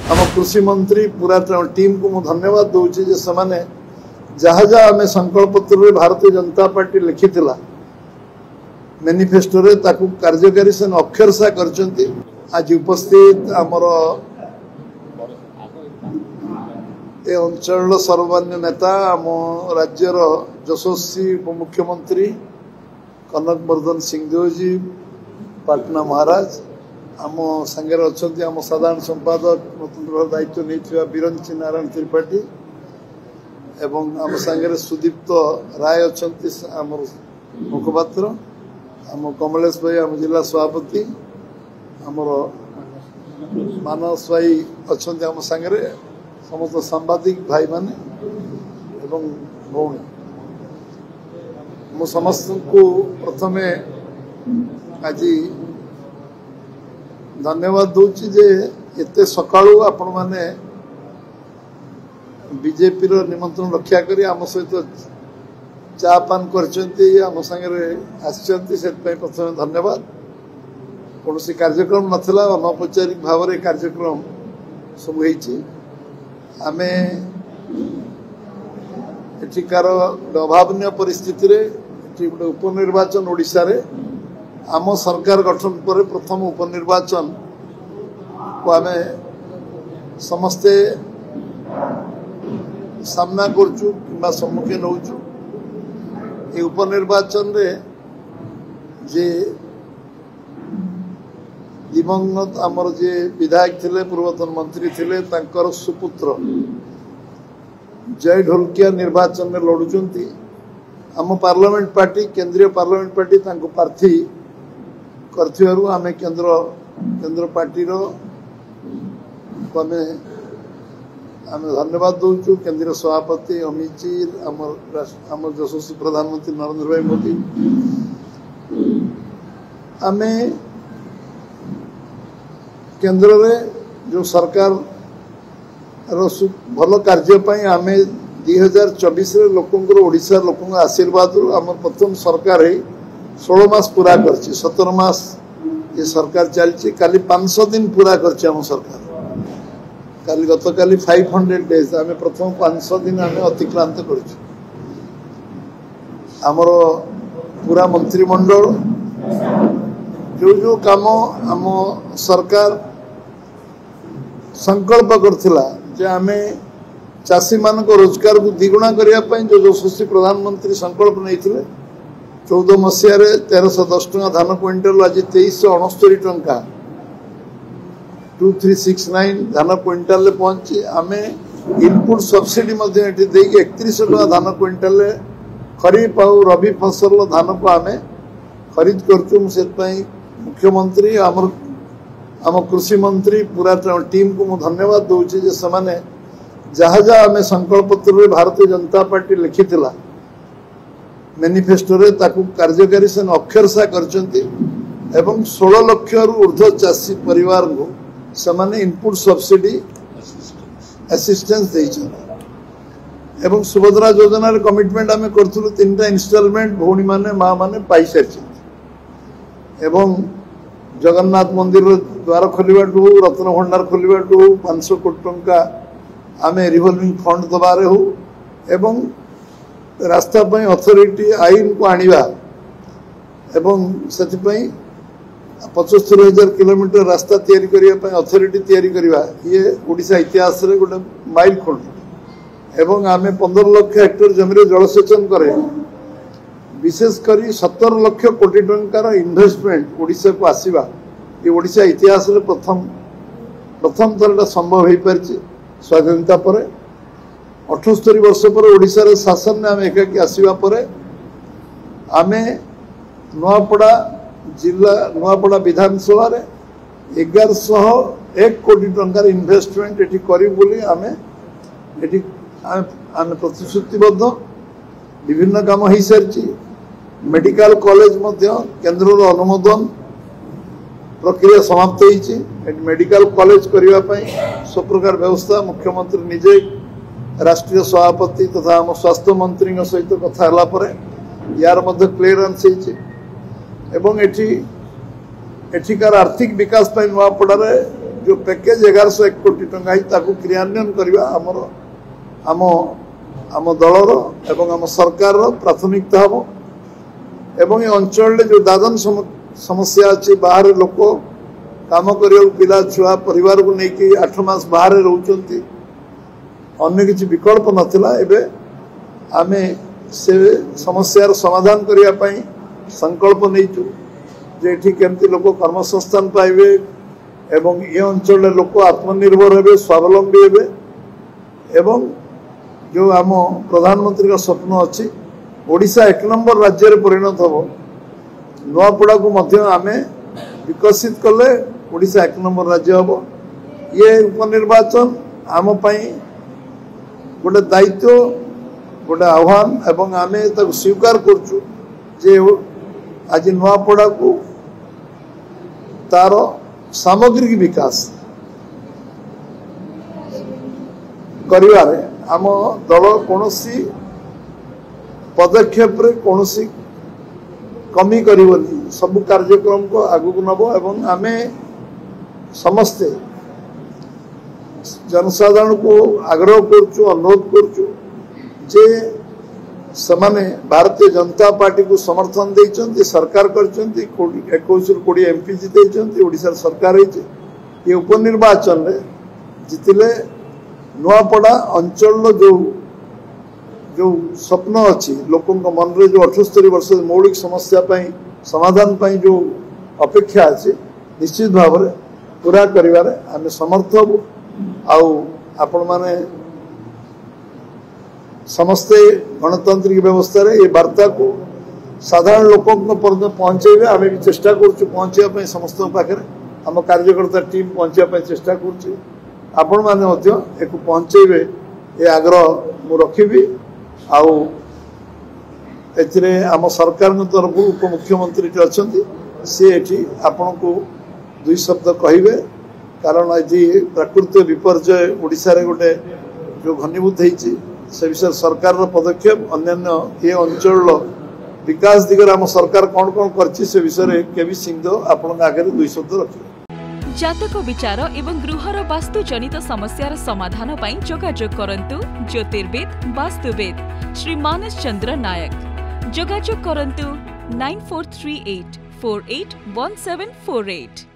आम कृषि मंत्री पूरा टीम को मुझे धन्यवाद दूची जे समाने जहाँ जहाँ आम संकल्प पत्र भारतीय जनता पार्टी लिखिथिला मैनिफेस्टो रे ताकू कार्यकारी से अक्षरशा करचंती। आज उपस्थित आमर ए अंचल सर्वमान्य नेता आम राज्यर यशस्वी उपमुख्यमंत्री कनक वर्धन सिंहदेव जी पाटना महाराज आम सांगे अच्छा आम साधारण संपादक स्वतंत्र दायित्व नहीं बीरंची नारायण त्रिपाठी एवं आम सांगे सुदीप्त राय अच्छा आम मुखपात्र आम कमलेश भाई आम जिला सभापति आमर मानस भाई अच्छा आम सांगे समस्त सांबादिक भाई माने एवं भौणी मु समस्त को प्रथमे आज धन्यवाद दूची जे एते सकाळू आपण माने बीजेपी रो निमंत्रण रक्षा करी आम सहित चा पान करचंती आम संगे आसचंती से प्रथमे धन्यवाद। कौन कार्यक्रम नथिला अनौपचारिक भाव में कार्यक्रम सब होईची आमे एठिकार अभावनीय परिस्थिति रे गोटे उपनिर्वाचन ओडिशा रे आम सरकार गठन पर प्रथम उपनिर्वाचन को आमे समस्ते सामना करचु कि सम्मुखीन होचु। ये उपनिर्वाचन रे जे दिवंगत आमर जे विधायक थिले पूर्वतन मंत्री थिले तांकर सुपुत्र जय ढोलकिया निर्वाचन में लड़ुचंती आम पार्लियामेंट पार्टी केंद्रीय पार्लियामेंट पार्टी तांको प्रार्थी करथिबारु आमे केंद्र पार्टी रो आमे धन्यवाद दूचु। केंद्रीय सभापति अमित जी आम यशस्वी प्रधानमंत्री नरेंद्र भाई मोदी आमे केंद्र रे जो सरकार भल कार्य आम 2024 लोकंर ओडिशा लोक आशीर्वाद आम प्रथम सरकार 16 मास पूरा कर 17 मास ये सरकार चलती काली 500 दिन पूरा कर सरकार काली गत काली 500 डेज आम प्रथम 500 दिन आम अतिक्रांत कर पूरा मंत्रिमंडल जो काम आम सरकार संकल्प करथिला जे आमे चाषी मान को रोजगार को द्विगुणा करने जो यशस्वी प्रधानमंत्री संकल्प नहीं 14 मसीह 1310 टका धान क्विंटल आज 2369 टका 2369 धान क्विंटल पहुंची आमे इनपुट सब्सिडी 31 टका धान क्विंटल खरीफ और रबी फसल धान को आमे खरीद करचु। से मुख्यमंत्री आम कृषि मंत्री पूरा टीम को मुझे धन्यवाद दूची जे समाने जहाँ जहाँ आम संकल्प पत्र भारतीय जनता पार्टी लिखिथिला मैनिफेस्टो रे ताकू कार्यकारी से अक्षरशा करचंती एवं 16 लाख रु ऊर्ध्व चाषी परिवार को समाने इनपुट सब्सिडी असिस्टेंस देइछन एवं सुभद्रा योजना रे कमिटमेंट आम करथुलु 3टा इंस्टॉलमेंट भौणी माने मां माने पाई सारछन एवं जगन्नाथ मंदिर द्वार खोलवाटू रत्न भंडार खोलवाटू 500 कोटी टंका आम रिवॉल्विंग फंड दबारे हो एवं रास्ता अथॉरिटी आईन को आनिबा एवं से 75,000 किलोमीटर रास्ता तैयारी करने अथॉरिटी तैयारी करवा ये ओडिशा इतिहास रे गोटे माइल खुंट एवं आम 15 लाख हेक्टर जमी जलसेचन करे विशेषकर 17 लाख कोटी टंकार इन्वेस्टमेंट ओडिशा को आसीबा ये ओडिशा इतिहास रे प्रथम थर संभव हो पारि स्वाधीनता पर 78 वर्ष पर ओडिशा रे शासन ने आम एकाकी आसीबा पर आमे नुआपड़ा जिला नुआपड़ा विधानसभा रे 1101 कोटी टंकार इन्वेस्टमेंट एटी करी बोली आमे एटी आमे प्रतिश्रुतिबद्ध विभिन्न काम हो सारी मेडिकल कॉलेज केंद्र अनुमोदन प्रक्रिया समाप्त होती मेडिकल कॉलेज करने सब प्रकार व्यवस्था मुख्यमंत्री निजे राष्ट्रीय सभापति तथा आम स्वास्थ्य मंत्री सहित कथा यार क्लीयरेंस एवं एठिकार आर्थिक विकास नुआपड़ा जो पैकेज 1101 कोटी टंका क्रियान्वयन करवा आम दलर एवं आम सरकार प्राथमिकता हम एवं ये अंचल जो दादन समस्या अच्छी बाहर लोक काम कर पिला छुआ परिवार को लेकिन 8 मास बाहर रोचंती अन्य किसी विकल्प नथिला एबे आमे से समस्यार समाधान करने संकल्प नहींचु जे ठीक केमती लोक कर्मसंस्थान पाइबे एवं ये अंचल लोक आत्मनिर्भर हेबे स्वावलंबी हेबे एवं जो आम प्रधानमंत्री का स्वप्न अच्छी ओडिशा 1 नंबर राज्य रे परिणत हो नुआपड़ा को मध्य आमे विकसित कले ओडिशा 1 नंबर राज्य हम ये उपनिर्वाचन आम पई गोटे दायित्व गोटे आह्वान एवं आमे तक स्वीकार करचु जे आज नुआपड़ा को तार सामग्रिक विकास करिवारे आम दल कोनोसी पदक्षेप रे कोनोसी कमी करिवनी सब कार्यक्रम को आगु नब एवं आमे समस्ते जनसाधारण को आग्रह करचु अनुरोध करचु जे समाने भारतीय जनता पार्टी को समर्थन देइचंती सरकार करचंती 21-20 एमपी जितेइचंती ओडिसा सरकार ये उपनिर्वाचन रे जितिले नुआपड़ा अंचल जो स्वप्न अच्छी लोकों मन रे जो 78 वर्ष मौलिक समस्या समाधान जो अपेक्षा अच्छी निश्चित भाव में पूरा करिवारे आमे समर्थ हबु आउ आपण माने समस्ते गणतांत्रिक व्यवस्था रे ये वार्ता को साधारण लोकों पर्यंत पहुंचेबे आमे भी चेष्टा करछु पहुंचेबा समस्त पाखे आम कार्यकर्ता टीम पहुंचेबा चेष्टा करछु आपण माने मध्य एक पहुंचेबे ये आग्रह मु रखिबी आउ एथिरे आम सरकार तरफ उपमुख्यमंत्री अच्छी सी एठी आपण को 2 शब्द कहिबे कारण आज प्राकृतिक विपर्यय ओडिशा रे गोटे जो घनीभूत होती से विषय सरकार पदक्षेप अन्य ये अंचल विकास दिगरे आम सरकार कौन कौन करछि से विषय केबी सिंह आपण आगे 2 शब्द रखिबे जातक विचार एवं गृहर वास्तु जनित समस्यार समाधान पाई जोगाजोग करंतु ज्योतिर्विद वास्तुविद श्री मानस चंद्र नायक जोगाजोग करंतु 9438481748।